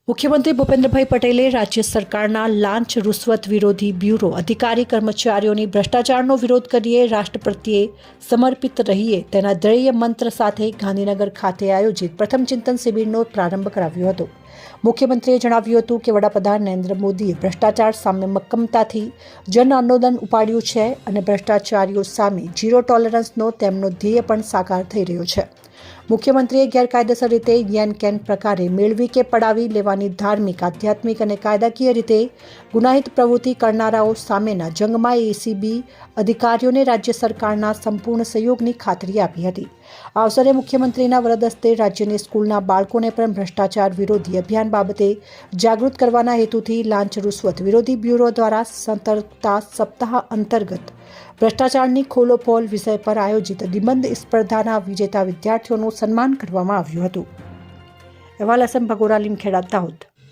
મુખ્યમંત્રી ભૂપેન્દ્રભાઈ પટેલે રાજ્ય સરકારના લાંચ રૂશ્વત વિરોધી બ્યુરો અધિકારી કર્મચારીઓની ભ્રષ્ટાચારનો વિરોધ કરીએ, રાષ્ટ્ર પ્રત્યે સમર્પિત રહીએ તેના ધ્યેય મંત્ર સાથે ગાંધીનગર ખાતે આયોજિત પ્રથમ ચિંતન શિબિરનો પ્રારંભ કરાવ્યો હતો। મુખ્યમંત્રીએ જણાવ્યું હતું કે વડાપ્રધાન નરેન્દ્ર મોદીએ ભ્રષ્ટાચાર સામે મક્કમતાથી જન આંદોલન ઉપાડ્યું છે અને ભ્રષ્ટાચારીઓ સામે ઝીરો ટોલરન્સનો તેમનો ધ્યેય પણ સાકાર થઈ રહ્યો છે। મુખ્યમંત્રીએ ગેરકાયદેસર રીતે યેન કેન પ્રકારે મેળવી કે પડાવી લેવાની ધાર્મિક, આધ્યાત્મિક અને કાયદાકીય રીતે ગુનાહિત પ્રવૃત્તિ કરનારાઓ સામેના જંગમાં એસીબી અધિકારીઓને રાજ્ય સરકારના સંપૂર્ણ સહયોગની ખાતરી આપી હતી। આ અવસરે મુખ્યમંત્રીના વરદ હસ્તે રાજ્યની સ્કૂલના બાળકોને પણ ભ્રષ્ટાચાર વિરોધી અભિયાન બાબતે જાગૃત કરવાના હેતુથી લાંચ રૂશ્વત વિરોધી બ્યુરો દ્વારા સતર્કતા સપ્તાહ અંતર્ગત ભ્રષ્ટાચારની ખોલોપોલ વિષય પર આયોજિત નિબંધ સ્પર્ધાના વિજેતા વિદ્યાર્થીઓનું સન્માન કરવામાં આવ્યું હતું। અહેવાલ અસમ ભગોરા લીમખેડા દાહોદ।